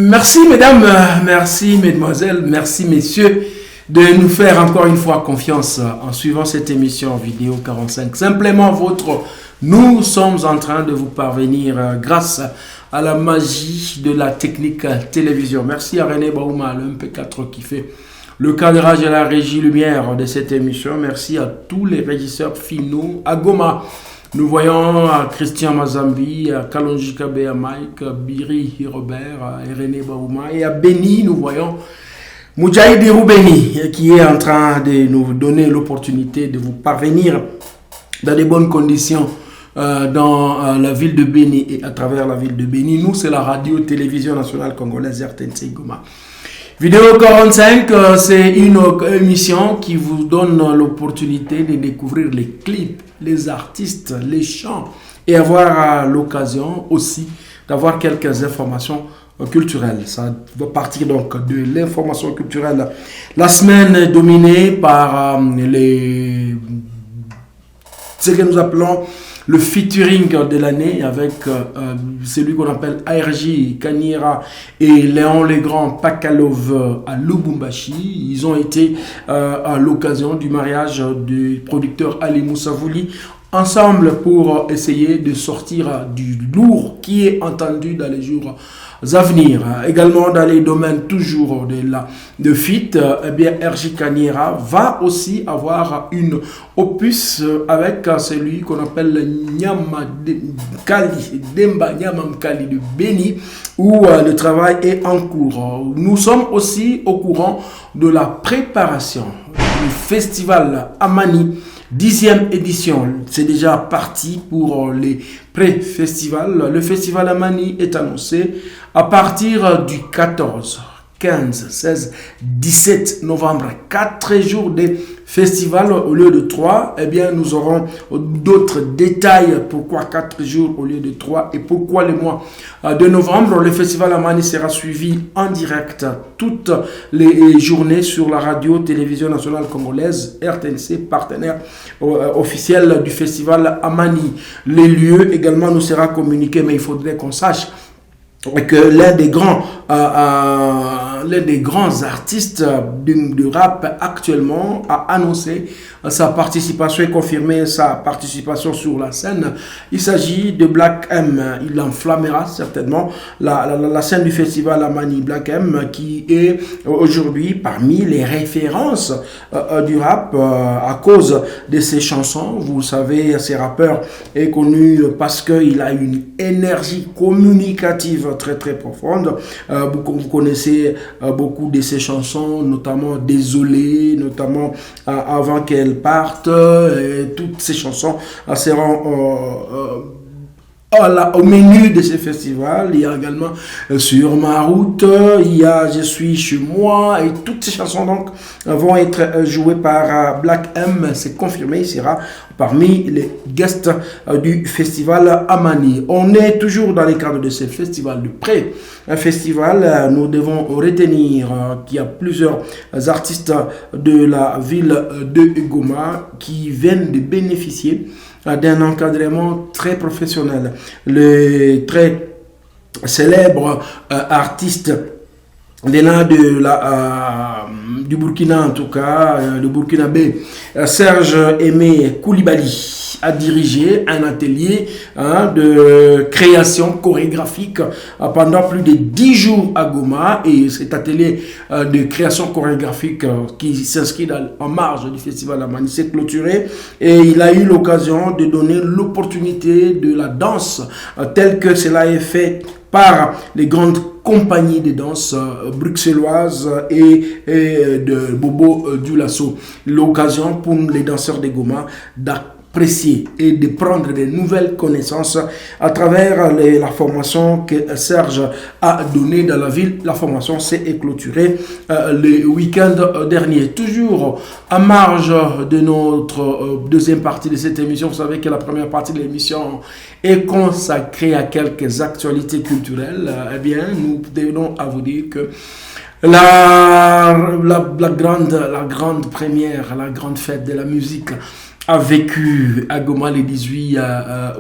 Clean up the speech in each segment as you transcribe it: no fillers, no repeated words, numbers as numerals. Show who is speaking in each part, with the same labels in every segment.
Speaker 1: Merci mesdames, merci mesdemoiselles, merci messieurs de nous faire encore une fois confiance en suivant cette émission vidéo 45. Simplement vôtre, nous sommes en train de vous parvenir grâce à la magie de la technique télévision. Merci à René Baouma, le MP4 qui fait le cadrage et la régie lumière de cette émission. Merci à tous les régisseurs finaux. À Goma, nous voyons à Christian Mazambi, à Kalonji Kabe, à Mike, à Biri Robert, à René Baouma. Et à Beni, nous voyons Moudjaïd Roubeni qui est en train de nous donner l'opportunité de vous parvenir dans de bonnes conditions dans la ville de Beni et à travers la ville de Beni. Nous, c'est la radio-télévision nationale congolaise RTNC Goma. Vidéo 45, c'est une émission qui vous donne l'opportunité de découvrir les clips, les artistes, les chants et avoir l'occasion aussi d'avoir quelques informations culturelles. Ça va partir donc de l'information culturelle. La semaine est dominée par ce que nous appelons le featuring de l'année avec celui qu'on appelle ARJ Kaniera et Léon Legrand Pakalov à Lubumbashi. Ils ont été à l'occasion du mariage du producteur Ali Moussavouli ensemble pour essayer de sortir du lourd qui est entendu dans les jours à venir. Également dans les domaines toujours de fit, eh bien RJ Kaniera va aussi avoir une opus avec celui qu'on appelle Demba Nyamamkali de Beni où le travail est en cours. Nous sommes aussi au courant de la préparation du festival Amani 10e édition. C'est déjà parti pour les pré-festivals. Le festival Amani est annoncé à partir du 14, 15, 16, 17 novembre. 4 jours de festival au lieu de 3. Eh bien, nous aurons d'autres détails. Pourquoi 4 jours au lieu de 3 et pourquoi le mois de novembre. Le festival Amani sera suivi en direct toutes les journées sur la radio-télévision nationale congolaise, RTNC, partenaire officiel du festival Amani. Les lieux également nous sera communiqué, mais il faudrait qu'on sache que l'un des grands artistes du rap actuellement a annoncé sa participation et confirmé sa participation sur la scène. Il s'agit de Black M. Il enflammera certainement la scène du festival Amani. Black M qui est aujourd'hui parmi les références du rap à cause de ses chansons. Vous savez, ces rappeurs est connu parce qu'il a une énergie communicative très très profonde. Vous connaissez beaucoup de ses chansons, notamment Désolé, notamment Avant qu'elle parte. Toutes ces chansons seront au menu de ces festivals. Il y a également Sur ma route, il y a Je suis chez moi, et toutes ces chansons donc vont être jouées par Black M. C'est confirmé, il sera parmi les guests du festival Amani. On est toujours dans les cadres de ce festival de près. Un festival, nous devons retenir qu'il y a plusieurs artistes de la ville de Goma qui viennent de bénéficier d'un encadrement très professionnel. Le très célèbre artiste du Burkina, en tout cas, le Burkinabé, Serge Aimé Koulibaly, a dirigé un atelier de création chorégraphique pendant plus de 10 jours à Goma. Et cet atelier de création chorégraphique qui s'inscrit en marge du festival Amani s'est clôturé. Et il a eu l'occasion de donner l'opportunité de la danse telle que cela est fait par les grandes compagnies de danse bruxelloises et de Bobo Dioulasso. L'occasion pour les danseurs de Goma d'apprécier et de prendre de nouvelles connaissances à travers la formation que Serge a donnée dans la ville. La formation s'est clôturée le week-end dernier. Toujours à marge de notre deuxième partie de cette émission, vous savez que la première partie de l'émission est consacrée à quelques actualités culturelles. Eh bien, nous tenons à vous dire que la grande première, la grande fête de la musique a vécu à Goma le 18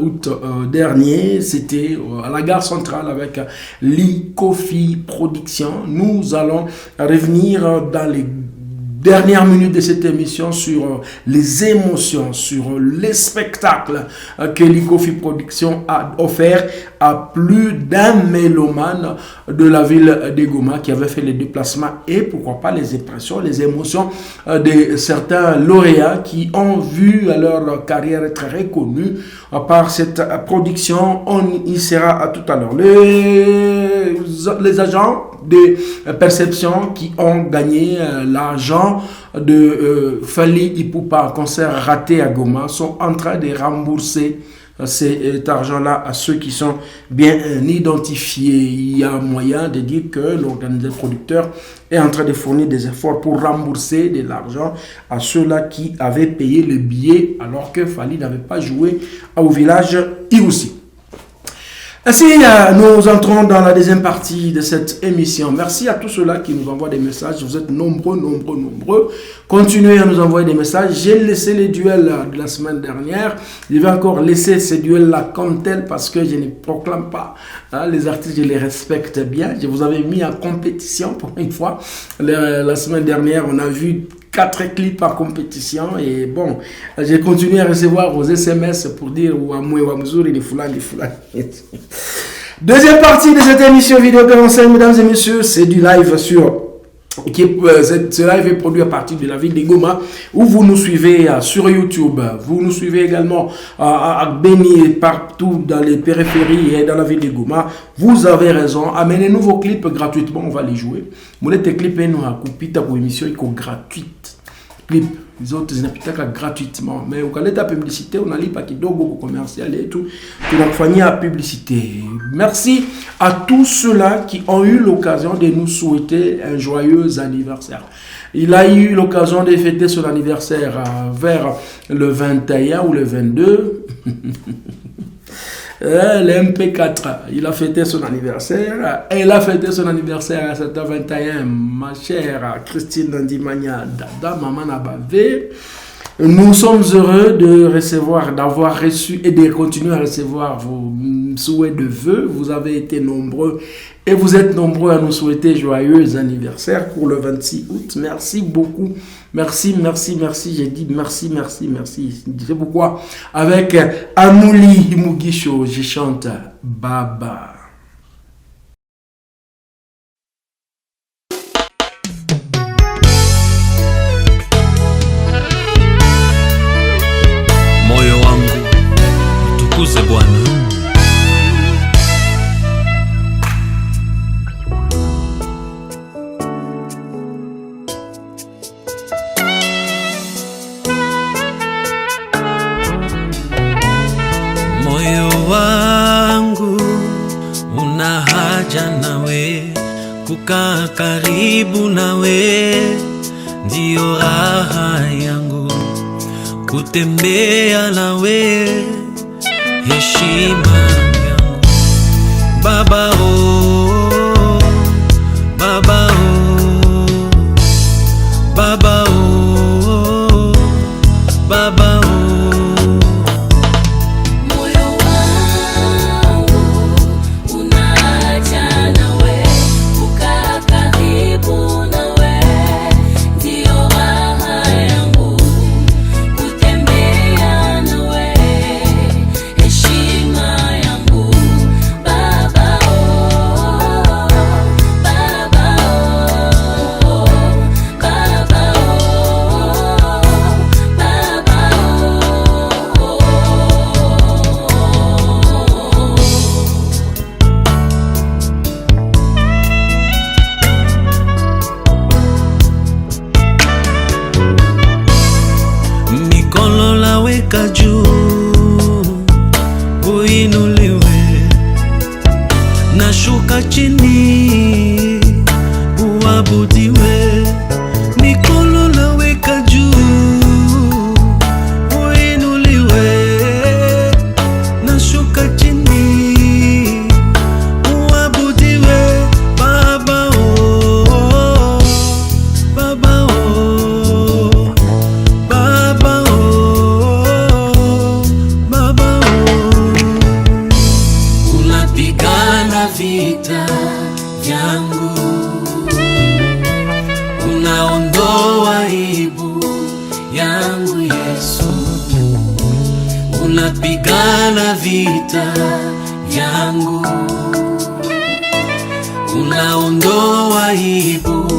Speaker 1: août dernier. C'était à la gare centrale avec l'Ikofi Production. Nous allons revenir dans les dernière minute de cette émission sur les émotions, sur les spectacles que l'Ikofi Production a offert à plus d'un mélomane de la ville de Goma qui avait fait les déplacements et pourquoi pas les impressions, les émotions de certains lauréats qui ont vu leur carrière être reconnue par cette production. On y sera à tout à l'heure. Les agents de perception qui ont gagné l'argent de Fally Ipupa, concert raté à Goma, sont en train de rembourser cet argent-là à ceux qui sont bien identifiés. Il y a moyen de dire que l'organisateur producteur est en train de fournir des efforts pour rembourser de l'argent à ceux-là qui avaient payé le billet alors que Fally n'avait pas joué au village Iroussi. Ainsi, nous entrons dans la deuxième partie de cette émission. Merci à tous ceux-là qui nous envoient des messages. Vous êtes nombreux. Continuez à nous envoyer des messages. J'ai laissé les duels de la semaine dernière. Je vais encore laisser ces duels-là comme tels parce que je ne proclame pas. Les artistes, je les respecte bien. Je vous avais mis en compétition pour une fois. La semaine dernière, on a vu 4 clips en compétition et bon, j'ai continué à recevoir vos SMS pour dire Ouamoué, Ouamzouri, les Foulani. Deuxième partie de cette émission vidéo 45, mesdames et messieurs, c'est du live sur... Ce live est produit à partir de la ville de Goma où vous nous suivez sur YouTube. Vous nous suivez également à Beni et partout dans les périphéries et dans la ville de Goma. Vous avez raison. Amenez-nous vos clips gratuitement. On va les jouer. Vous les clips nous a coupé pour émission gratuite. Clip. Les autres zinapitaka gratuitement. Mais au cas de la publicité, on a pas kidogo commercial et tout. Tu vas faire la publicité. Merci à tous ceux-là qui ont eu l'occasion de nous souhaiter un joyeux anniversaire. Il a eu l'occasion de fêter son anniversaire vers le 21 ou le 22. Le MP4, il a fêté son anniversaire. Elle a fêté son anniversaire à 7h21. Ma chère Christine Ndimania Dada, maman Nabavé. Nous sommes heureux de recevoir, d'avoir reçu et de continuer à recevoir vos souhaits de vœux. Vous avez été nombreux et vous êtes nombreux à nous souhaiter joyeux anniversaire pour le 26 août. Merci beaucoup. Merci. J'ai dit merci. C'est pourquoi avec Amouli Mugisho, je chante Baba.
Speaker 2: Tukuze Bwana. Moyo wangu una haja nawe, kukaa karibu nawe ndio raha yangu, kutembea nawe heshima yangu. Baba oh, Baba oh, Baba oh, Baba oh.
Speaker 3: Moyo wangu unaja nawe, kukaa karibu nawe ndio raha yangu, kutembea nawe heshima yangu. Baba oh, Baba oh, Baba oh, Baba oh.
Speaker 2: Mikono laweka juu, uinuliwe, nashuka chini, uabudiwe. Mikono laweka juu, uinuliwe, nashuka chini, uabudiwe. Baba oh, Baba oh, Baba oh, vita vyangu, unaondoa aibu yangu Yesu, unapigana vita vyangu, unaondoa aibu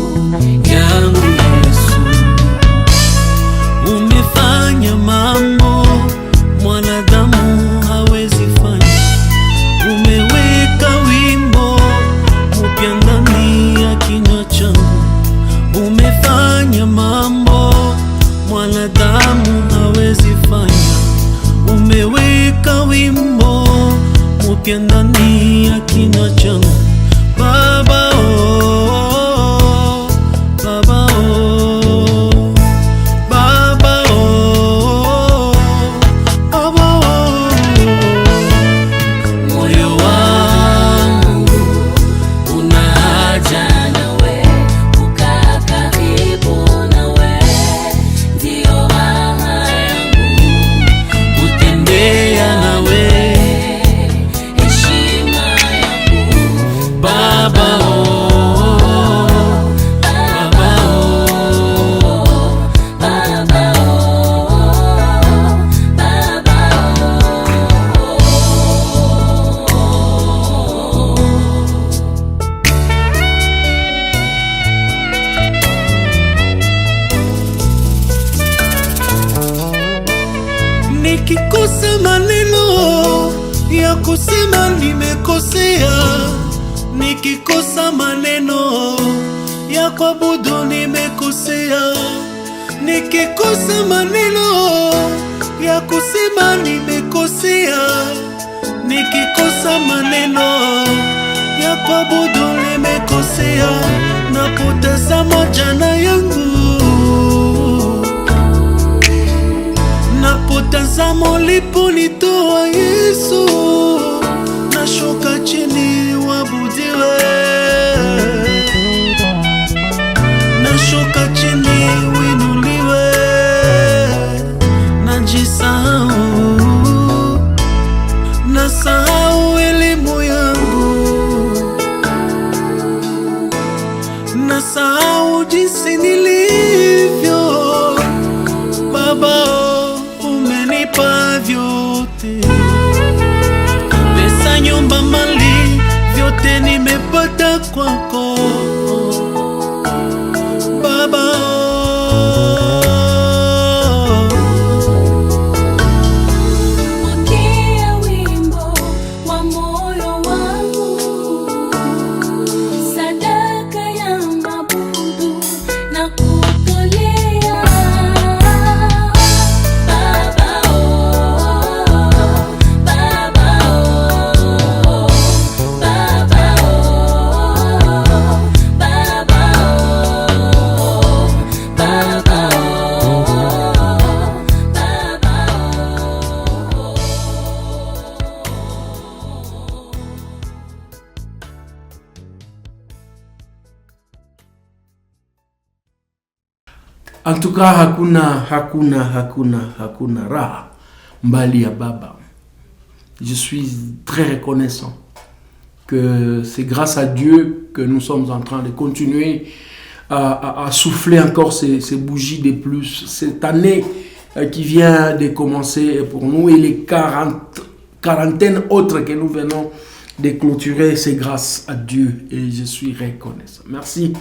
Speaker 2: yangu Yesu. Umefanya mambo mwanadamu hawezi fanya, umeweka wimbo mpya ndani ya kinywa changu. Umefanya mambo mwanadamu hawezi fanya, umeweka wimbo mpya ndani ya kinywa changu. Baba oh, Baba oh, Baba oh, Baba oh. Moyo wangu una haja nawe, kukaa karibu nawe ndio raha yangu, kutembea nawe heshima yangu. Baba oh, Baba oh, Baba oh, Baba nikikosa maneno ya kusema nimekosea, nikikosa maneno ya kuabudu nimekosea, nikikosa maneno ya kusema nimekosea, nikikosa maneno ya kuabudu nimekosea. Napotazama jana yangu, napotazama uliponitoa Yesu, nashuka chini uabudiwe, nashuka chini uinuliwe, najisahau, nasahau elimu yangu, nasahau jinsi nilivyo. Baba umenipa vyote, pesa, nyumba, mali, vyote nimepata kwako Baba.
Speaker 3: Pokea wimbo wa moyo wangu, sadaka ya mabudu na kutolea. Baba oh, Baba oh, Baba oh, Baba oh, Baba
Speaker 1: En tout cas, hakuna raha mbali ya Baba. Je suis très reconnaissant que c'est grâce à Dieu que nous sommes en train de continuer à souffler encore ces bougies de plus. Cette année qui vient de commencer pour nous et les quarantaines autres que nous venons de clôturer, c'est grâce à Dieu et je suis reconnaissant. Merci.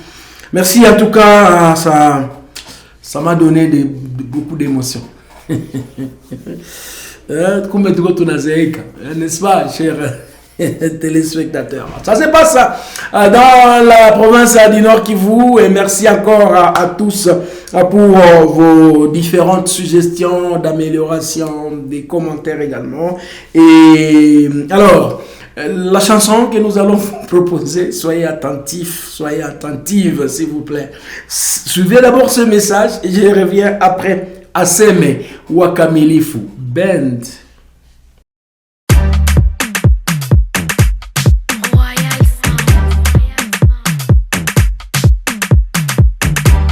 Speaker 1: Merci en tout cas, ça m'a donné beaucoup d'émotions. N'est-ce pas, chers téléspectateurs? Ça se passe dans la province du Nord Kivu et merci encore à tous pour vos différentes suggestions d'amélioration, des commentaires également. Et alors, la chanson que nous allons vous proposer, soyez attentifs, soyez attentive s'il vous plaît. Suivez d'abord ce message et je reviens après. Aseme Wakamilifu Band.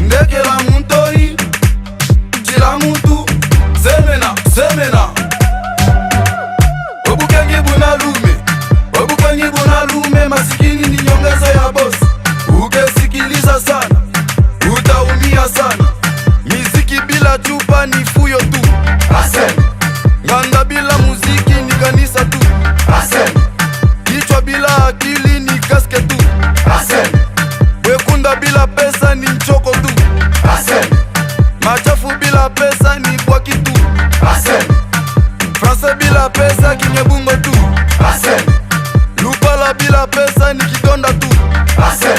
Speaker 4: Ndekela muntori, chila muntu, semena. Obukangi bunalume, Lupala bila pesa ni kidonda tu. Asen.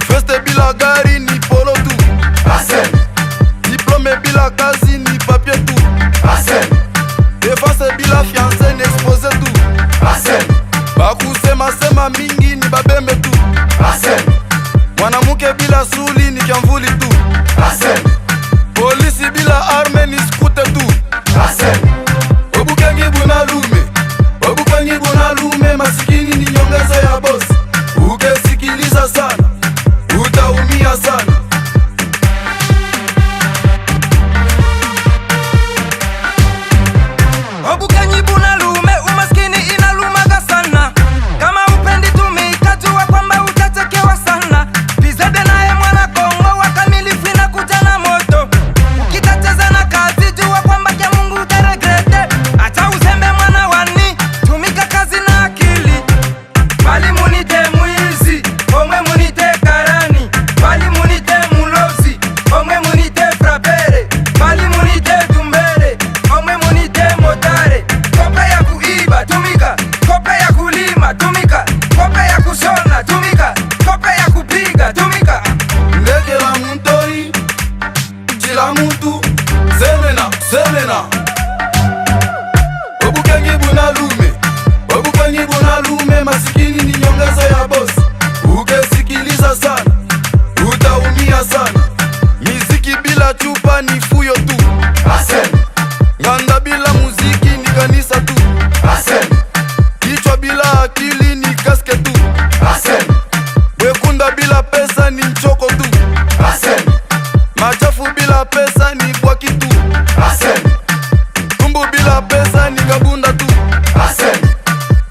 Speaker 4: Feste bila gari ni polo tu. Asen. Diplome bila kazi ni papier tu. Asen. Defense bila fiancé ni expose tu. Asen. Bakusema sema mingi ni babembe tu. Asen. Mwanamuke bila suli ni kiamvuli tu. Asen. Polisi bila arme ni skute tu. Asen. Obukangi bunalume, obukangi bunalume, masikini ni nyongeza ya boss. Ukesikiliza sana, utaumia sana.
Speaker 5: Obukangi bunalume, umaskini inalumaga sana. Kama upendi tumika, jua kwamba utatekewa sana. Pizade naye mwana Kongo, wakamilifu inakuja na moto. Ukitacheza na kazi, jua kwamba kia Mungu utaregrete. Acha uzembe mwana wani, tumika kazi na akili. Bali munite mwizi, omwe munite karani. Bali munite mulozi, omwe munite frapere. Bali munite dumbere, omwe munite motare. Kope ya kuiba, tumika. Kope ya kulima, tumika. Kope ya kushona, tumika. Kope ya kupiga, tumika.
Speaker 4: Ndege la mtoi, chila mtu, semena, semena. Obukangi bunalume, obukangi bunalume, masikini ni nyongeza ya boss. Ukesikiliza sana, utaumia sana. Miziki bila chupa ni fuyo tu. Asen. Nganda bila muziki ni kanisa tu. Asen. Kichwa bila akili ni kaske tu. Asen. Wekunda bila pesa ni mchoko tu. Asen. Machafu bila pesa ni bwaki tu. Asen. Tumbu bila pesa ni gabunda tu. Asen.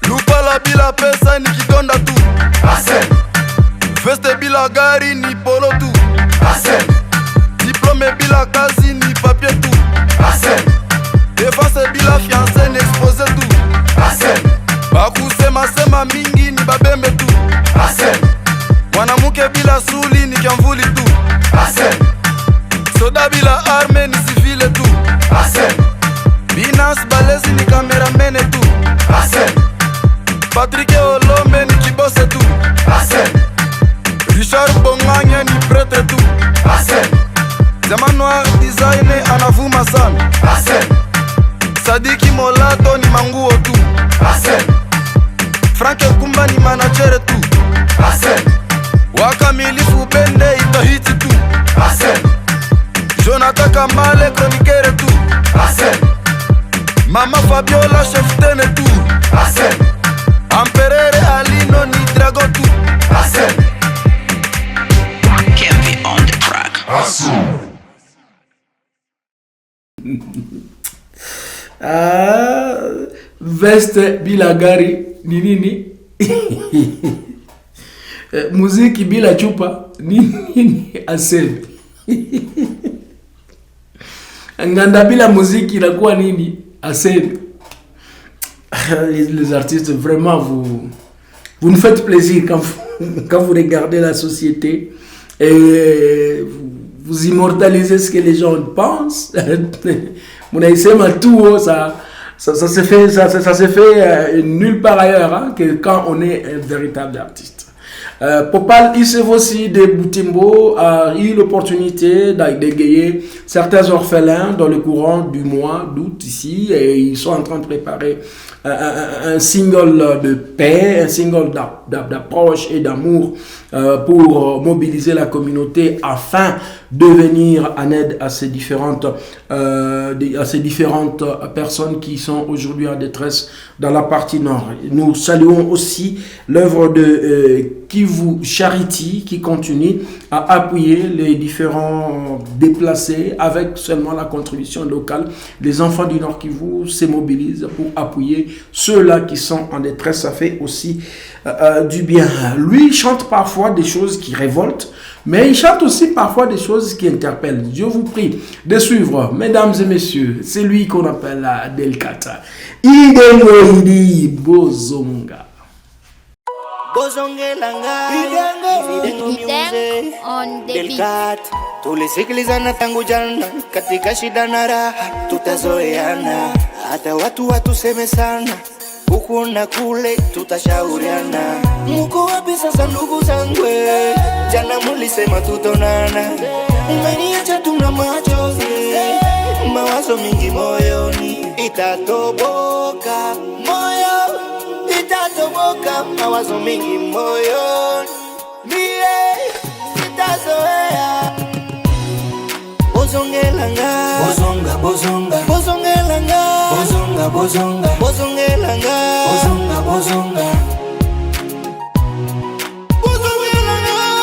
Speaker 4: Lupala bila pesa ni kidonda tu. Asen. Feste bila gari ni polo tu. Asen. Diplome bila kazi ni papier tu. Asen. Defense bila fiancé ni expose tu. Asen. Bakusema sema mingi ni babembe tu. Asen. Mwanamuke bila suli ni kiamvuli tu. Asen. Soda bila arme ni sivile tu. Asen. Binas balezi ni kameramene tu. Asen. Patrick Olombe ni kibose tu. Asen. Richard Bonganya ni prêtre tu. Asen. Zaman Noir design anavuma sana. Asen. Sadiki Molato ni manguo tu. Asen. Frank Kumba ni manager tu. Asen. Wakamilifu bende itahiti tu. Asen. Jonathan Kamale chroniqueur tu. Asen. Mama Fabiola chef tene tu. Asen. Amperere Alino ni drago tu. Asen.
Speaker 6: Kempi on the track.
Speaker 1: Veste bila gari ni nini? Muziki bila chupa ni nini? Aseme. Nganda bila muziki inakuwa nini? Aseme. Les artistes, vraiment, vous nous faites plaisir quand vous regardez la société et vous immortalisez ce que les gens pensent. Ça se fait nulle part ailleurs hein, que quand on est un véritable artiste. Popal Issev aussi de Boutimbo a eu l'opportunité d'égayer certains orphelins dans le courant du mois d'août ici et ils sont en train de préparer un single de paix, un single d'approche et d'amour pour mobiliser la communauté afin de venir en aide à ces différentes personnes qui sont aujourd'hui en détresse dans la partie nord. Nous saluons aussi l'œuvre de Kivu Charity qui continue à appuyer les différents déplacés avec seulement la contribution locale. Les enfants du Nord Kivu se mobilisent pour appuyer ceux-là qui sont en détresse. Ça fait aussi du bien. Lui chante parfois des choses qui révoltent, mais il chante aussi parfois des choses qui interpellent. Je vous prie de suivre, mesdames et messieurs, c'est lui qu'on appelle Delcata. Idenoidi Bozonga.
Speaker 3: On the beat.
Speaker 7: Delcat, tulisikilizana tangu jana, katika shida na raha tutazoeana, hata watu watuseme sana, huku na kule tutashauriana. Muko wapi sasa ndugu zangu? Jana mulisema tutonana, umeniacha tuna machozi, mawazo mingi moyoni. Itatoboka moyo, itatoboka, mawazo mingi moyoni. Mie sitazoea. Bozongelanga, bozonga, bozonga, bozongelanga, bozonga, bozonga, bozongelanga, bozonga, bozonga,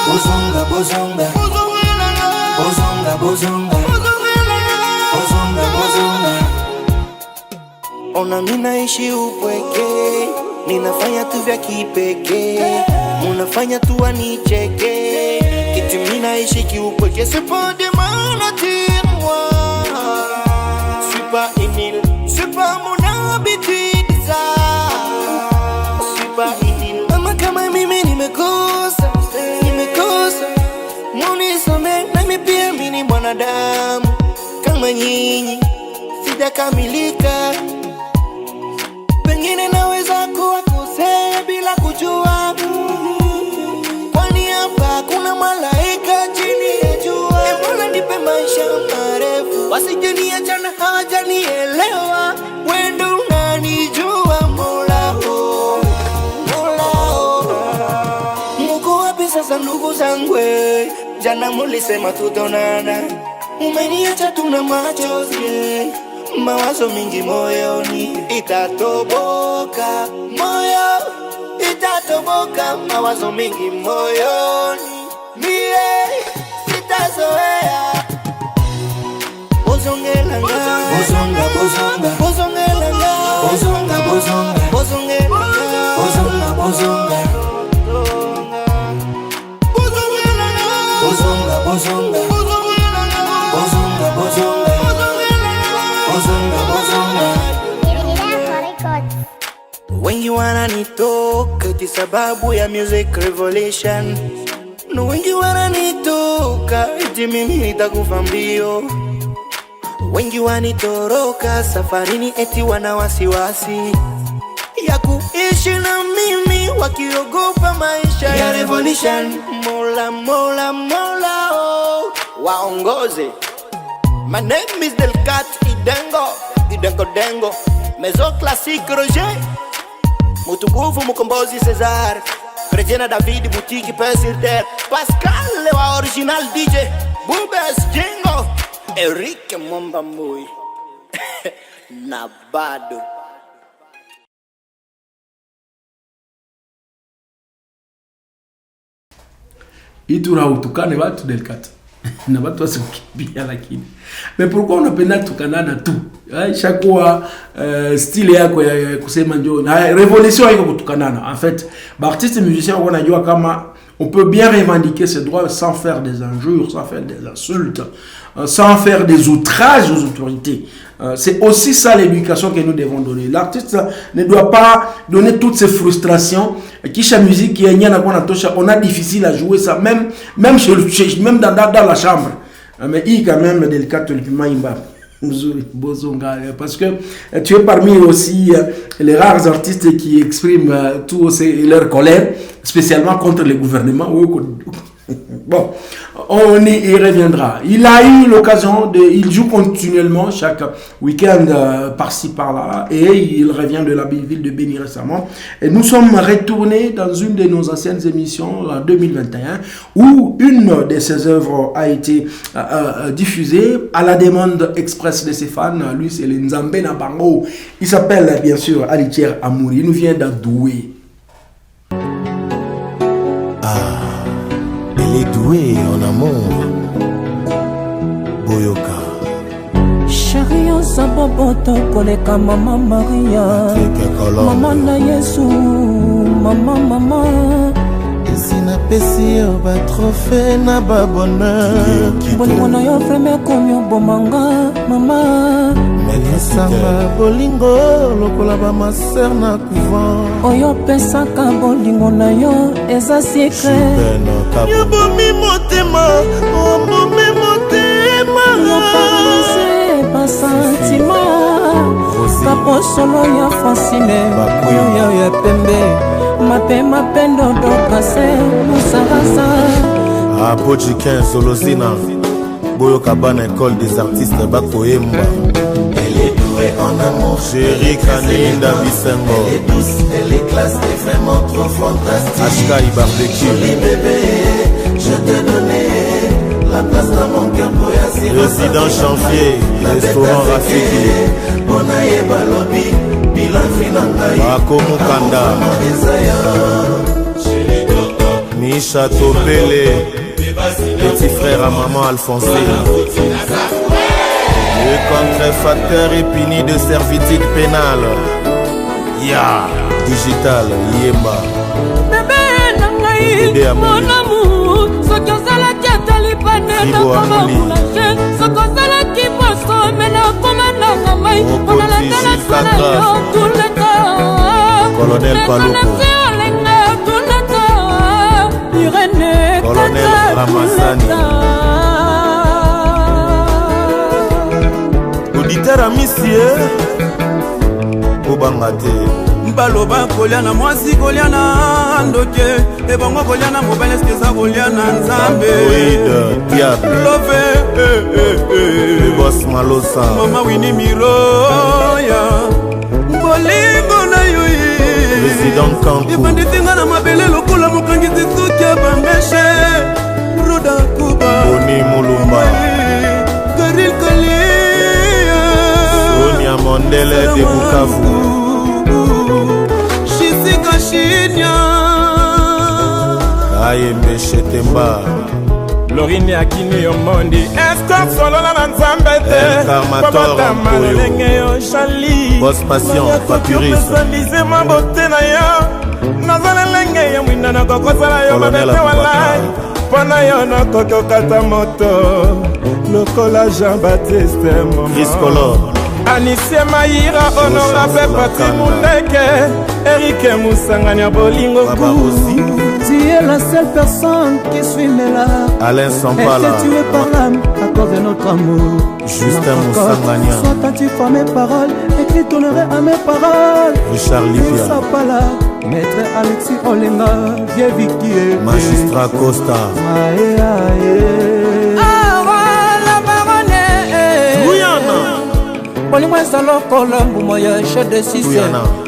Speaker 7: bozonga, bozonga, bozonga, bozonga, bozonga, bozonga. Ona mina ishi upweke, ninafanya tu vya kipekee, munafanya tu anicheke. Kiti mina ishi kiupweke, c'est pas des moi, suis pas inil, c'est pas mon habitude ça. Suis pas inil. Mama kama mimi nimekosa, nimekosa. Munisame na mimi pia mimi ni mwanadamu kama nyinyi, sijakamilika. Pengine naweza kuwakosea bila kujua, kwani hapa kuna malaika chini ya jua. Mbona nipe maisha marefu, wasijeniachana hawajanielewa. Wendo unanijua Mola ho, Mola ho. Muko wapi sasa ndugu zangu? Jana mulisema tutonana, umeniacha tuna machozi, mawazo mingi moyoni. Itatoboka moyo, itatoboka, mawazo mingi moyoni. Mie sitazoea. Bozongelanga, bozonga, bozonga, bozongelanga, bozonga, bozonga, bozongelanga, bozonga, bozonga, bozonga, bozonga, bozonga, bozonga, bozonga. Wengi wananitoka eti sababu ya music revolution, no wengi wananitoka eti mimi nitakufa mbio. Wengi wanitoroka safarini eti wana wasiwasi ya kuishi na mimi, wakiogopa maisha ya revolution. Mola, Mola, Mola, oh, waongoze. My name is Delcat Idengo, Idengo Dengo, Maison Classique Roger, Mutukufu Mukombozi Cesar, Regina David Boutique Pesirter, Pascal Lewa Original DJ, Bubes Jingo, Eric Mombamui, Nabado.
Speaker 1: Itura utukane watu Delcat na watu wasikimbia lakini. Mais pourquoi on appelle tukanana tu? Chaque style yako ya kusema njoo na révolution iko kutukanana. En fait, artistes et musiciens wanajua kama on peut bien revendiquer ses droits sans faire des injures, sans faire des insultes, sans faire des outrages aux autorités. C'est aussi ça l'éducation que nous devons donner. L'artiste ne doit pas donner toutes ces frustrations. Kisha musique qui est on a difficile à jouer ça, même dans la chambre. Mais il quand même délicat le piment parce que tu es parmi aussi les rares artistes qui expriment tout leur colère, spécialement contre le gouvernement. Bon, on y reviendra. Il a eu l'occasion il joue continuellement chaque week-end par-ci par-là et il revient de la ville de Béni récemment. Et nous sommes retournés dans une de nos anciennes émissions en 2021 où une de ses œuvres a été diffusée à la demande express de ses fans. Lui, c'est le Nzambe na Bango. Il s'appelle bien sûr Alitier Amouri. Il nous vient d'Adoué.
Speaker 6: Elle est douée en amour. Boyoka.
Speaker 8: Chérie, on s'aboboto koleka Maman Maria. Maman na Yesu, Maman, Maman.
Speaker 6: Sina pesi ba trophée na ba bonheur.
Speaker 8: Bolingo na yo frère komyo bomanga Maman.
Speaker 6: Melisanga bolingo lokola ba ma sœur na couvent.
Speaker 8: Oyo pesaka bolingo na yo eza secret.
Speaker 6: Yo bomi motema, oh bomi motema.
Speaker 8: Yo pas sentiment. kapo solo ya Francine oyo ya pembe mape mapendo dokase musarasa
Speaker 6: Apoji 15 Solosina Boyo Kabana école des artistes Bakoyemba.
Speaker 9: Elle est douée en amour.
Speaker 6: Chérie Kanelinda Bisengo.
Speaker 9: Elle est douce, elle est classe, elle est vraiment trop fantastique.
Speaker 6: Ashkai Barbecue.
Speaker 9: Joli bébé, je te donnais la place dans mon cœur pour assurer.
Speaker 6: Résident Chantier, restaurant Rafiki.
Speaker 9: Bonaye Balobi, Bilan Finangai.
Speaker 6: Bakomo Kanda. Misha Topele. Petit frère à maman Alphonsine. Le contrefacteur est puni de servitude pénale. Ya Digital Yemba.
Speaker 8: Bébé mon amour, ce que ça la tête à l'ipane, ce que ça la qui passe, mais la commande à main, on a la tête tout le temps.
Speaker 6: Colonel Paloko. Colonel Ramassani. Auditeur à Missier Obangate
Speaker 10: Mbaloba koliana mwasi koliana ndoke ebongo koliana mobile skeza koliana nzambe
Speaker 6: Diable
Speaker 10: Love
Speaker 6: Le boss Malosa
Speaker 10: Mama Winnie Miroya Bolingo na yoi
Speaker 6: Président Kankou
Speaker 10: Ifandi tinga na mabele lokola mokangi tsuki bameshe Roda Kuba
Speaker 6: Boni Mulumba
Speaker 10: Karil Kalia
Speaker 6: Sonia Mondele de Bukavu
Speaker 10: Shisika Shinya
Speaker 6: Kayembe Shetemba
Speaker 11: Lorine Akini Omondi Escort solo na nzambe te
Speaker 6: Karmator
Speaker 11: Malenge yo Chali
Speaker 6: Boss Passion Papyrus
Speaker 11: Pesalize ma bote na yo Nazana lenge ya mwina na kokosala yo mabete walai Pona yo na kokokata moto Lokola Jean-Baptiste Momo
Speaker 6: Chris Color
Speaker 11: Anisie Maïra Honorable Pati Mundeke Eric Moussangania Bolingo
Speaker 8: Tu es la seule personne qui suit mes larmes.
Speaker 6: Alain Sampala.
Speaker 8: Elle s'est tuée par l'âme à cause de notre amour.
Speaker 6: Justin Moussangania.
Speaker 8: Sois attentif à mes paroles, écris ton oreille à mes paroles.
Speaker 6: Richard Livia.
Speaker 8: Sapala, Maître Alexis Olenga, Vieux Vicky.
Speaker 6: Magistrat Costa.
Speaker 8: Aïe aïe. Bolingo ezala kolombo moya chef de 6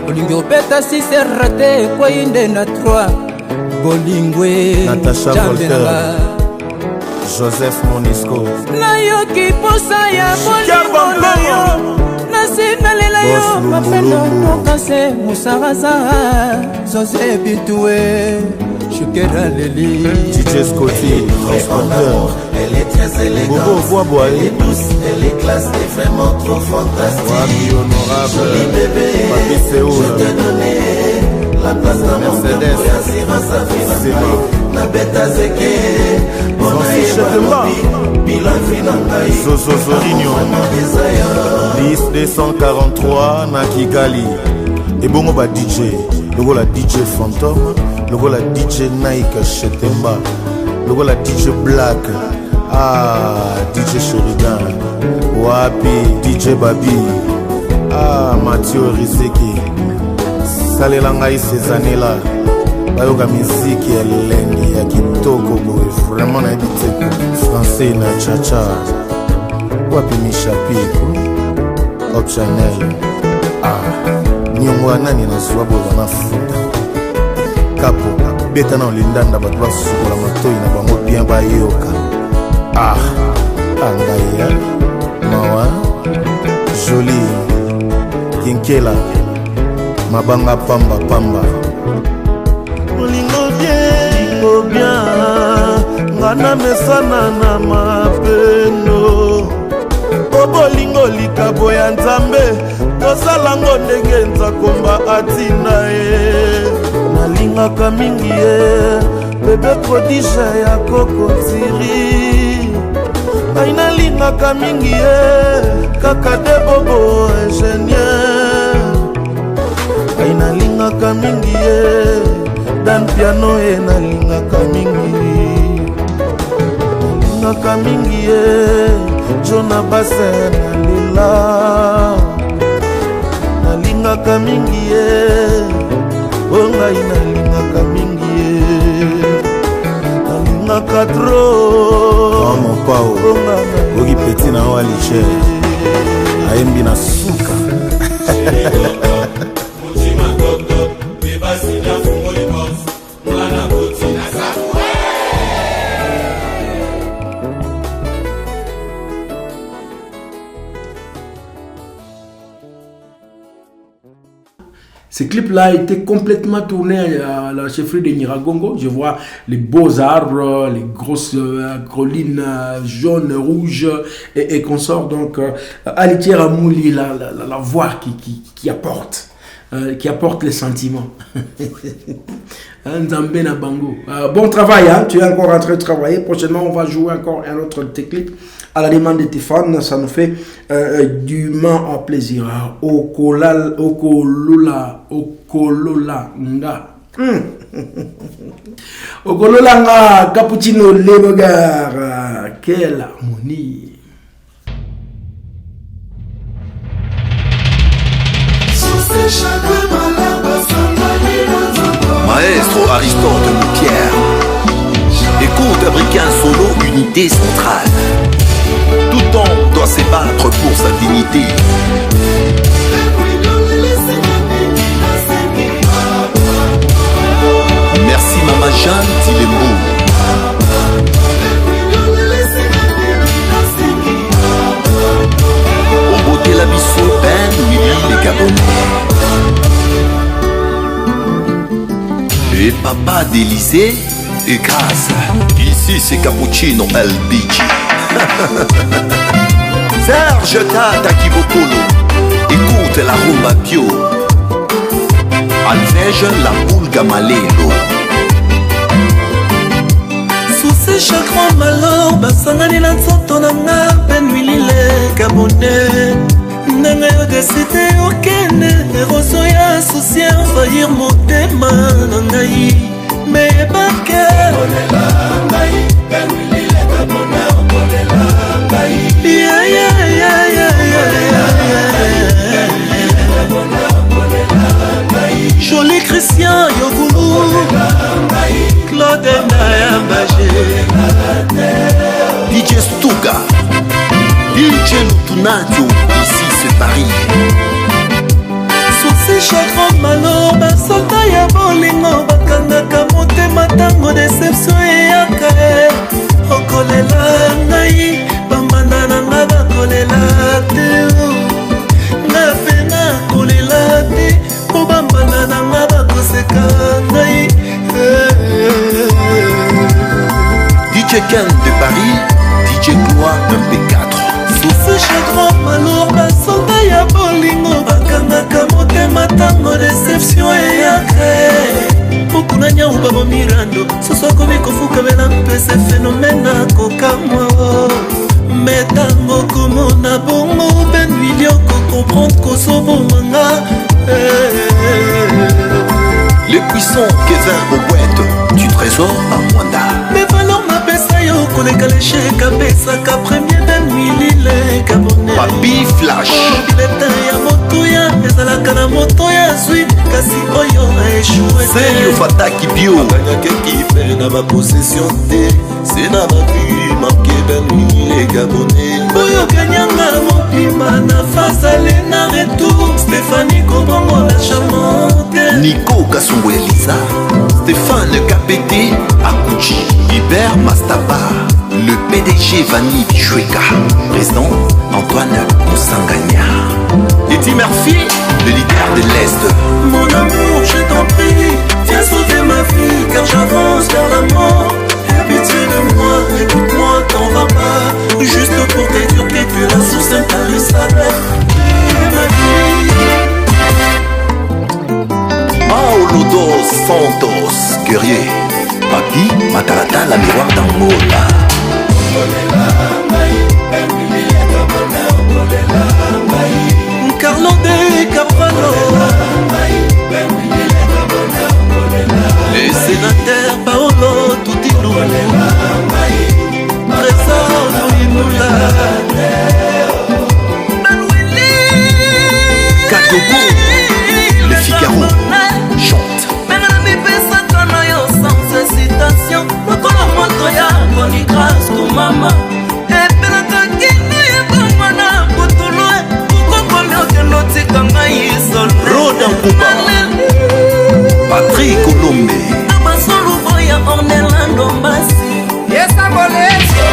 Speaker 8: bolingo opeta 6 raté koinde na 3 bolingwe
Speaker 6: Natacha Voltaire Joseph Monisco
Speaker 8: nayoki posa ya bolingo nayo nasinalela yo mapendo tokase musaraza José Bintoué Chukera Leli
Speaker 6: DJ Scotty transporteur.
Speaker 9: Elle est très élégante.
Speaker 6: Bobo Bois
Speaker 9: Elle est douce, elle est classe, elle est vraiment trop fantastique.
Speaker 6: Wabi honorable.
Speaker 9: Joli bébé,
Speaker 6: Papi Séoul.
Speaker 9: je te donnais la place dans mon cœur
Speaker 6: Mercedes.
Speaker 9: pour assurer sa vie. Na beta zeke, bonaye balobi, bilan finangai.
Speaker 6: Zozo Zorigno 10 243 na Kigali. Et bongo ba DJ. Logo la DJ Phantom. Logo la DJ Nike Shetemba. Logo la DJ Black. Ah, DJ Sheridan. Wapi DJ Babi. Ah, Mathieu Rizeki. Salelanga ces années-là. Bayoka musique ya lengi ya kitoko boy. Vraiment na biteko. Français na cha-cha. Wapi Mishapiko. Op Chanel. Ah, nyongo nani na swabo na futa. Kapo beta na olindanda bato basukola matoi na bango bien bayoka. Ah, angaya mawa joli kinkela mabanga pamba pamba
Speaker 12: olingo bien ngana mesana na mapendo obolingo likabo ya nzambe tosalango ndenge nzakomba atina ye nalingaka mingi ye bebe prodige ya kokotiri ai nalingaka mingi ye kaka de bobo ingénieur ai nalingaka mingi ye dan piano ye nalingaka mingi ye jona basen nalela nalingaka mingi ye o ngai nalingaka mingi ye nalingaka tro
Speaker 6: mopao oki peti na wa licher ayembi na suka
Speaker 1: Ce clip-là était complètement tourné à la chefferie de Nyiragongo. Je vois les beaux arbres, les grosses collines jaunes, rouges et consorts. Donc, Alitier Amouli, la voix qui apporte les sentiments. Nzambena Bango. Bon travail, hein? Tu es encore en train de travailler. Prochainement, on va jouer encore un autre de tes clips. À la demande de tes fans, ça nous fait dûment plaisir. Okolola nga. Okolola nga, cappuccino Lebogar. Quelle harmonie.
Speaker 13: Maestro Aristote Moutière. Écoute, fabriquer un solo, unité centrale. Tout homme doit se battre pour sa dignité. Merci Mama Jeanne Tilembo. Au beauté la bisso, Ben, Willy, les Gabonais. Et papa d'Élysée et grâce. Ici c'est Cappuccino LBG. Serge Tata Kibokolo. Écoute la rumba Pio. Alvège la boulga Malelo.
Speaker 2: Sous ces chagrins malheurs basangani na nzoto na nga benwili le Gabonais. Ndenge yo deside okene eroso ya souci envahir motema na ngai. Mebake olela ngai benwili le Gabonais olela ngai. Joli Christian Yogoulou Claude Nayambagé
Speaker 13: DJ Stuka DJ Lutunadio. Ici c'est Paris.
Speaker 2: Souci chagrin malheur basolda ya bolingo bakangaka motema ntango deception eyaka okolela ngai bambanda na nga bakolela te nga mpe nakolela te po bambanda na nga bakoseka ngai.
Speaker 13: DJ Ken de Paris, DJ Gloire MP4.
Speaker 2: Souci chagrin malheur basolda ya bolingo bakangaka motema ntango deception eyaka pokuna nyau babo mirando soso akomi kofukabela mpese phénomène akokamwa metango komona bongo benwili okocomprendre kosobomanga.
Speaker 13: Le puissant Kevin Bobouette du trésor à Mwanda.
Speaker 2: Mais valeur mapesa yo koleka l'échec apesaka premier benwili le Gabonais.
Speaker 13: Papi Flash
Speaker 2: bileta ya motoya ezalaka na moto ya zwi kasi oyo aeshue
Speaker 13: Sergio Fataki Bio
Speaker 2: akanyaka ekipe na bapossession te se na babu marke benwili le Gabonais. Oyo kanyanga mobima na fasale na retour Stéphanie Kobongo la charmante
Speaker 13: Nico Kasongo Elisa Stéphane Kapete Akuchi Hubert Mastaba le PDG Vanny Bichoueka président Antoine Moussangania Eddie Murphy le leader de l'Est.
Speaker 2: Mon amour je t'en prie viens sauver ma vie car j'avance vers la mort. Aie pitié de moi, écoute-moi, t'en vas pas juste pour te dire que tu la sous Saint-Paris-Salais ma vie.
Speaker 13: Aolodos Santos guerrier Papi Matalata la miroir d'Angola.
Speaker 2: Carlo de Carvalho le sénateur Paolo Tutilou Trésor Louinoula
Speaker 13: Kadogo chante.
Speaker 2: Maintenant, mi pesa kana yo sans hésitation. Lokola moto ya boni grâce to mama. Epela kakino ya bamana kutulwe. Ukoko myoke notika ngai isole.
Speaker 13: Rodan Kuba, Patrick Olombe,
Speaker 2: Amasolu boya Ornelando Mbasi.
Speaker 5: Yesa boleso,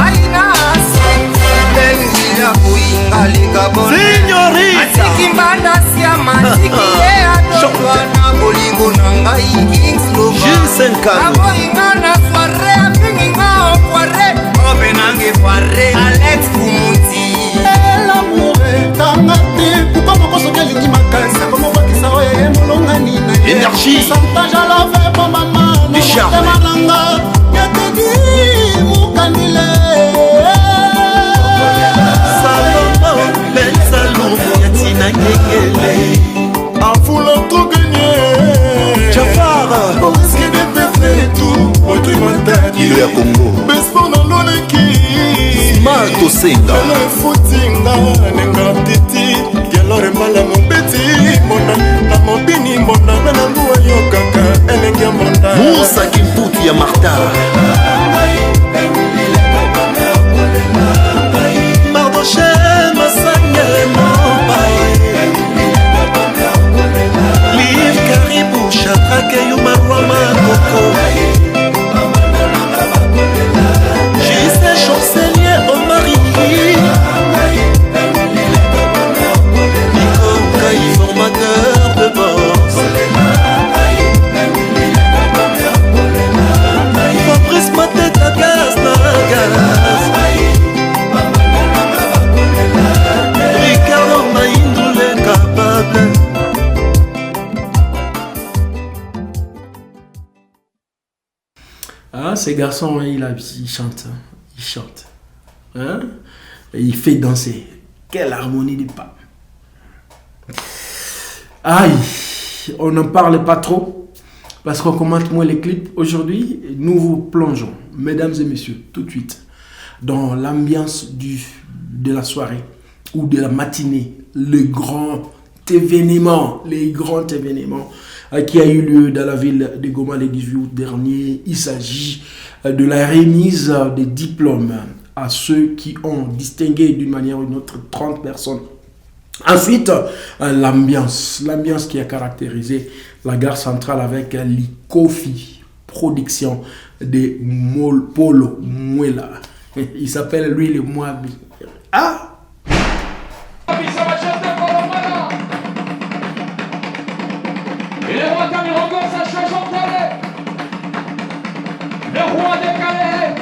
Speaker 5: ainasi. Benji ya kuinga liga bole.
Speaker 13: Signorita
Speaker 5: Atiki mbanda siya matiki ye adokwa na bolingo na ngai Kings Loba.
Speaker 13: Jules Senkano,
Speaker 5: Aboinga na soirée, apinginga okware. Ope nange kware, Alex Kumuti.
Speaker 14: L'amour tanga te pourquoi moko soki elingi makasi akomobakisa oyo molongani na ye
Speaker 13: Énergie.
Speaker 14: santage à la veille pour mama
Speaker 13: Richard.
Speaker 14: motema nanga yatedi mokandile
Speaker 12: Salomo, bel Salomo, Yatina Kekele.
Speaker 11: En voulant tout gagner,
Speaker 12: Jafar,
Speaker 11: on risque de perdre tout. Autre tête,
Speaker 13: il est à Congo.
Speaker 11: Bespo na loleki.
Speaker 13: Mato Senga,
Speaker 11: Hello footinga, nenga titi. Yalore mala mobeti, mona na mobini mona na nguwa yokaka, enenge mona.
Speaker 13: Moussa Kimputu ya Martha,
Speaker 12: Mardoché, Massanya, Mopaye. Liv Caribou, Chatrake, Yumarwama, Coco. Gisèle Chancelier, Omari. Nico Caï, formateur de boxe. Fabrice Mateta, gaz, gaz. Ricardo Maïndoule, capable.
Speaker 1: Ah, ces garçons, hein, il chante. Il chante. Hein? Et il fait danser. Quelle harmonie du pas. Aïe, on n'en parle pas trop. Parce qu'on commente moins les clips. Aujourd'hui, nous vous plongeons, mesdames et messieurs, tout de suite, dans l'ambiance de la soirée ou de la matinée. Les grands événements qui a eu lieu dans la ville de Goma le 18 août dernier. Il s'agit de la remise des diplômes à ceux qui ont distingué d'une manière ou d'une autre 30 personnes. Ensuite, l'ambiance qui a caractérisé la gare centrale avec l'Ikofi production de Polo Mwela. Il s'appelle lui le Moabi. Ah!
Speaker 8: Et le roi Camirogo, ça change en palais. Le roi des Calais.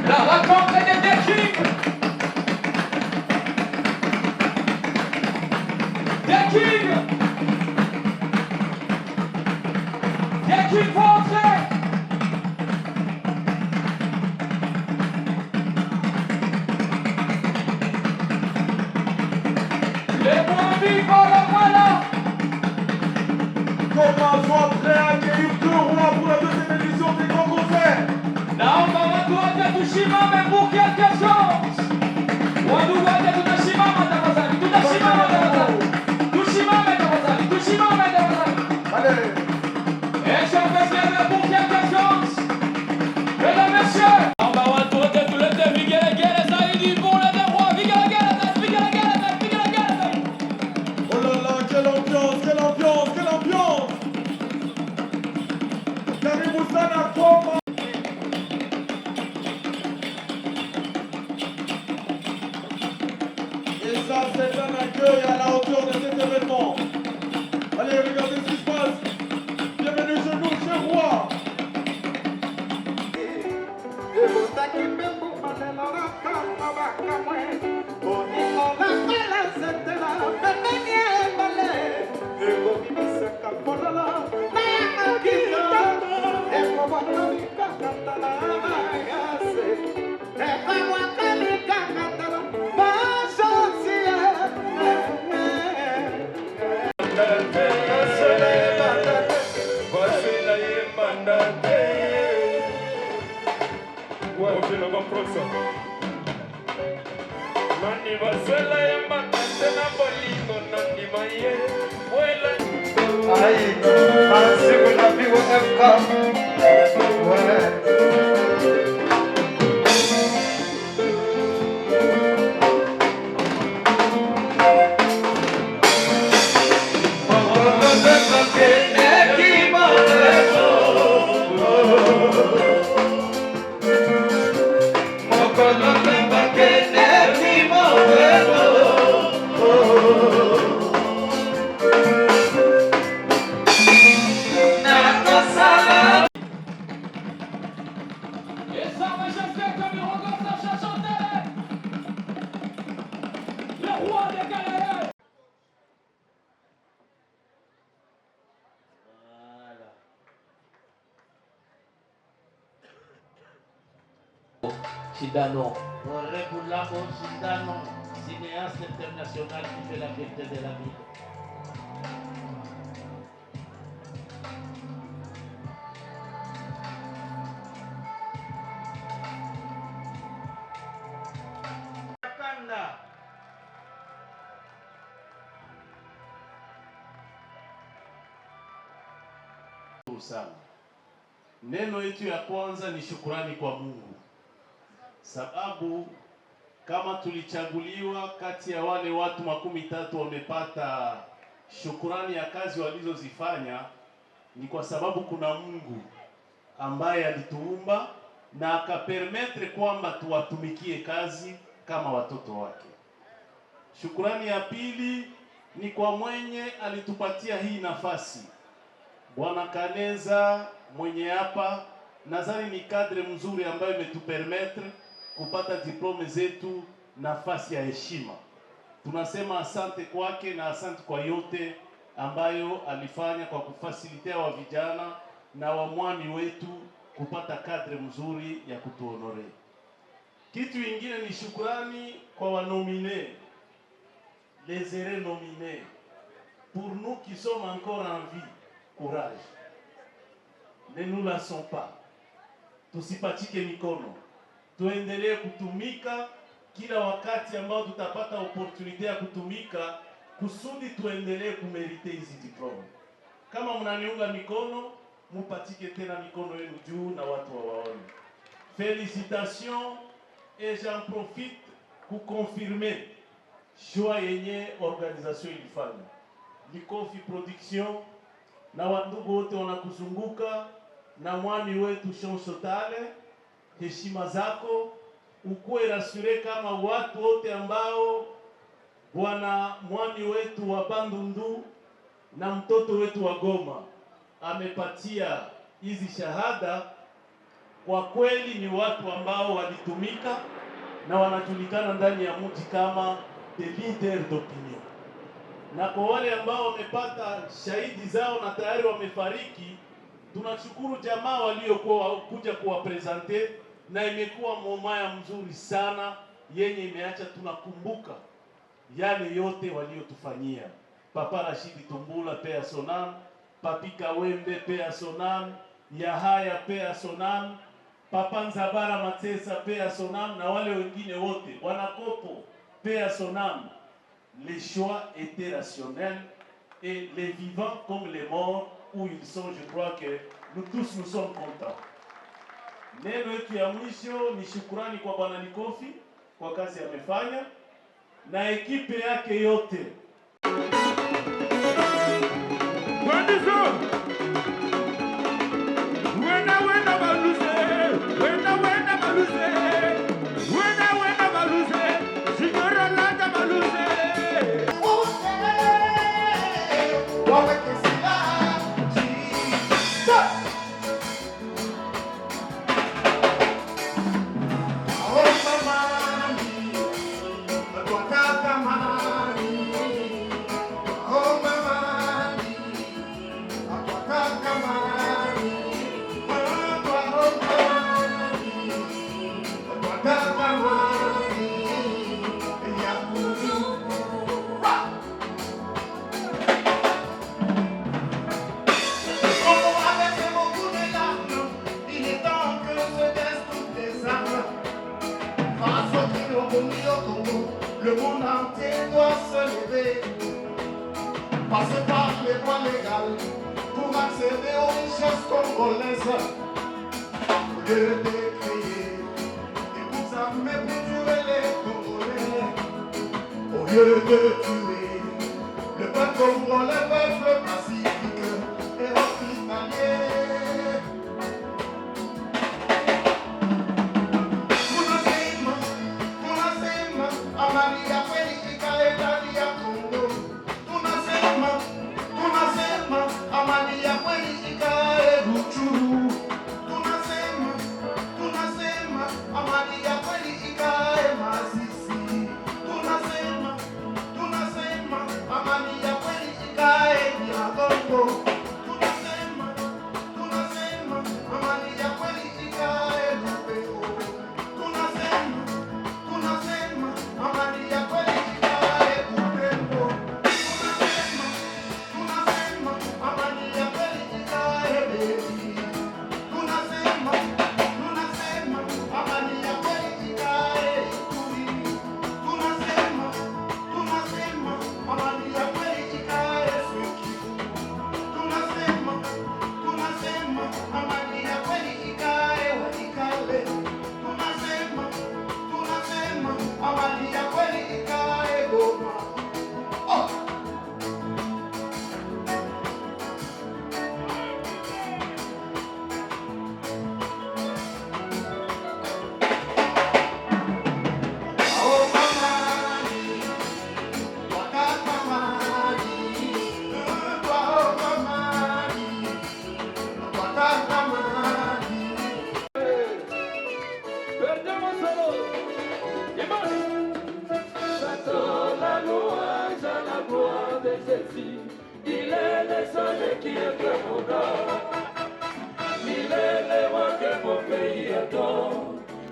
Speaker 8: La rencontre des Kings. Des Kings. Des Kings vont entrer. Les Moabis, voilà.
Speaker 11: Commençons prêt à accueillir deux rois pour la deuxième édition des grands concerts.
Speaker 8: Naomba watu wote tusimame bukia chance. Watu wote tutasimama tafadhali. Tusimame tafadhali.
Speaker 11: Allez.
Speaker 8: Et je fais bien pour quelque chose. Mesdames, messieurs. Naomba watu wote tulete vigelegele zaidi pour les deux rois. Vigelegele.
Speaker 11: Oh là là, quelle ambiance. Karibu sana Goma. Et ça, c'est un accueil à la hauteur de cet événement. Allez, regardez ce qui se passe. Bienvenue chez nous, chez Roi.
Speaker 15: Shindano. Regulamo Shindano, cinéaste international qui fait la fierté de la ville. Sana. Neno yetu ya kwanza ni shukurani kwa Mungu. Sababu kama tulichaguliwa kati ya wale watu 13 wamepata shukurani ya kazi walizozifanya, ni kwa sababu kuna Mungu ambaye alituumba na akapermetre kwamba tuwatumikie kazi kama watoto wake. Shukurani ya pili ni kwa mwenye alitupatia hii nafasi, Bwana Kaneza mwenye hapa. Nadhani ni kadre mzuri ambayo imetupermetre kupata diplome zetu nafasi ya heshima. Tunasema asante kwake na asante kwa yote ambayo alifanya kwa kufasilitea wa vijana na wamwami wetu kupata kadre mzuri ya kutuonore. Kitu ingine ni shukrani kwa wanomine, les heureux nominés. Pour nous qui sommes encore en vie, courage. Ne nous lassons pas. Tusipachike mikono. Tuendelee kutumika kila wakati ambao tutapata opportunity ya kutumika kusudi tuendelee kumerite hizi diplome. Kama mnaniunga mikono, mupatike tena mikono yenu juu na watu wawaone. Félicitations et j'en profite pour confirmer choix yenye organisation ilifanya. Likofi Production na wandugu wote wanakuzunguka na mwami wetu Shonshotale, heshima zako, ukuwe rasure kama watu wote ambao bwana mwami wetu wa Bandundu na mtoto wetu wa Goma amepatia hizi shahada. Kwa kweli ni watu ambao walitumika na wanajulikana ndani ya mji kama the leader d'opinion. Na kwa wale ambao wamepata shahidi zao na tayari wamefariki, tunashukuru jamaa waliokuwa kuja kuwapresente, na imekuwa mwamaya mzuri sana yenye imeacha tunakumbuka yale yote waliotufanyia. Papa Rashidi Tumbula pea sonan, Papi Kawembe pea sonan, Yahaya pea sonan, Papa Nzabara Matesa pea sonan, na wale wengine wote wanakopo pea sonan. Les choix étaient rationnels et les vivants comme les morts où ils sont, je crois que nous tous nous sommes contents. Neno yetu ya mwisho ni shukurani kwa Bwana Likofi kwa kazi amefanya na ekipe yake yote.
Speaker 16: passer par les voies légales pour accéder aux richesses congolaises. Au lieu de crier et vous armer pour tuer les Congolais, au lieu de tuer le peuple congolais, le peuple pacifique et hospitalier. Tunasema amani ya kweli ikae ndani ya Kongo. Tunasema amani ya kweli ikae Ruchuru. Tunasema amani ya kweli ikae Masisi. Tunasema amani ya kweli ikae Nyiragongo. Tunasema amani ya kweli ikae Lubero. Tunasema amani ya kweli ikae Butembo. Tunasema amani ya kweli ikae Beni. Tunasema amani ya kweli ikae Ituri. Tunasema amani ya kweli ikae Sud-Kivu. Tunasema amani ya kweli ikae Walikale. Tunasema amani ya kweli ikae Goma. Oh!
Speaker 8: Il est le seul qui est que mon corps. Il est le roi que mon pays adore.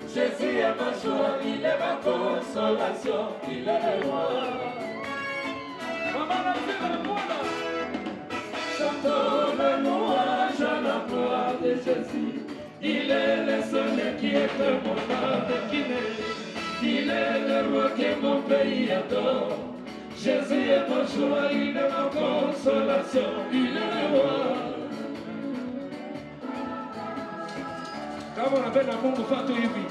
Speaker 8: Jésus est ma joie, il est ma consolation. Il est le roi. Chantons le louange à la gloire de Jésus. Il est le seul qui est que mon âme qui naît. Il est le roi que mon pays adore. Jésus est ma joie, il est ma consolation, il est le roi. Kama unapenda Mungu fatu hivi.